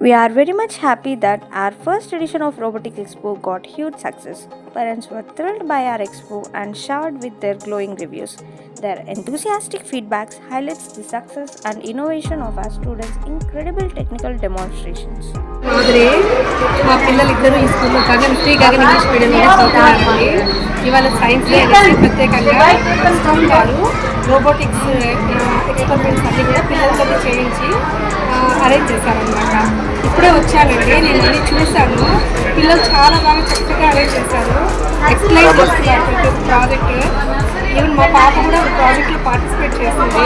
We are very much happy that our first edition of Robotics Expo got huge success. Parents were thrilled by our expo and showered with their glowing reviews. Their enthusiastic feedbacks highlights the success and innovation of our students' incredible technical demonstrations. మాదిరి మా పిల్లలిద్దరూ ఈ స్కూల్లో Gagan Shri Gagan English మీడియంలో చదువుతున్నారండి. ఇవాళ science day ప్రత్యేకంగా school వారు robotics experiments అన్నీ కూడా పిల్లలతో చేయించి అరేంజ్ చేశారనమాట. ఇప్పుడే వచ్చానండి, నేను అన్ని చూశాను. పిల్లలు చాలా బాగా చక్కగా అరేంజ్ చేశారు, ఎక్స్ప్లెయిన్ చేస్తున్నారు ప్రాజెక్ట్. ఈవెన్ మా పాప కూడా ప్రాజెక్ట్లో పార్టిసిపేట్ చేసింది.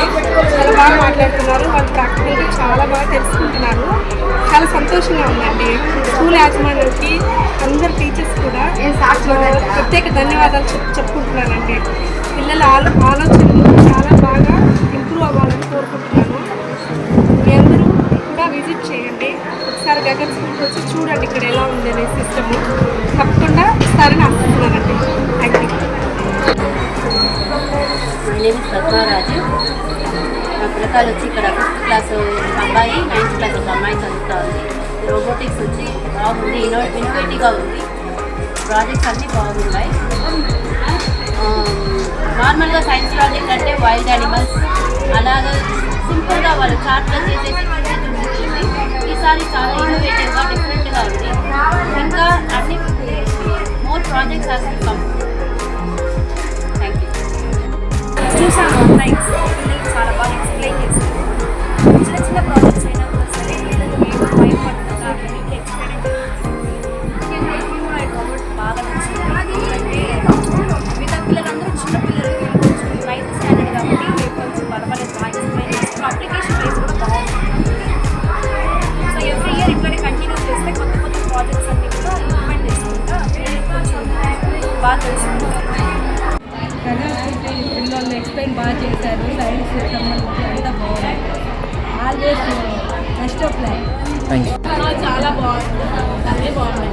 చాలా బాగా మాట్లాడుతున్నారు, వాళ్ళు ప్రాక్టికల్గా చాలా బాగా తెలుసుకుంటున్నారు. చాలా సంతోషంగా ఉందండి. స్కూల్ యాజమాన్యానికి అందరు టీచర్స్ కూడా ప్రత్యేక ధన్యవాదాలు చెప్పుకుంటున్నానండి. పిల్లల ఆలోచనలు చాలా బాగా ఇంప్రూవ్ అవ్వాలని కోరుకుంటున్నాను. మీ అందరూ కూడా విజిట్ చేయండి, ఒకసారి గగన్ స్కూల్కి వచ్చి చూడండి ఇక్కడ ఎలా ఉంది అనే సిస్టము. తప్పకుండా వస్తారని ఆశిస్తున్నానండి. Thank you. My name is Padmaraju. మా పిల్లకాయలు వచ్చి ఇక్కడ 5th క్లాస్ అబ్బాయి, 9th క్లాస్ ఒక అమ్మాయి చదువుతారు. రోబోటిక్స్ వచ్చి బాగుంది, ఇన్నోవేటివ్గా ఉంది. ప్రాజెక్ట్స్ అన్నీ బాగున్నాయి. నార్మల్గా సైన్స్ ప్రాజెక్ట్ అంటే వైల్డ్ యానిమల్స్ అలాగా సింపుల్గా వాళ్ళు చార్ట్లో చేసేసి చూపిస్తుంది. ఈసారి చాలా ఇన్నోవేటివ్గా డిఫరెంట్గా ఉంది. ఇంకా అన్ని more projects has to come. Thank you. చూసాను ఆన్లైన్, పిల్లలు చాలా బాగా ఎక్స్ప్లెయిన్ చేశారు. చిన్న చిన్న ప్రాజెక్ట్స్ అయినా కూడా సరే పిల్లలు ఏదో భయపడకుండా అన్నింటి ఎక్స్పెరిమెంట్ ముఖ్యంగా ఇవి కూడా రోబోట్ బాగా నచ్చింది. ఎందుకంటే మిగతా పిల్లలందరూ చిన్న పిల్లలు, కొంచెం 9th స్టాండర్డ్ కాబట్టి కొంచెం పర్వాలేదు బాగా ఎక్స్ప్లెయిన్ చేస్తారు. అప్లికేషన్ వైజ్ కూడా బాగుంటుంది. సో ఎవ్రీ ఇయర్ ఇట్లనే కంటిన్యూ చేస్తే కొత్త కొత్త ప్రాజెక్ట్స్ అన్ని కూడా ఇంప్లిమెంట్ చేసుకుంటా పిల్లలకి కొంచెం బాగా తెలుసుకుంటారు. పిల్లలు ఎక్స్ప్లెయిన్ బాగా చేశారు. సైన్స్ సంబంధించి అంతా బాగుంది. Always best of life. Thank you. చాలా బాగుంది, అన్నీ బాగున్నాయి.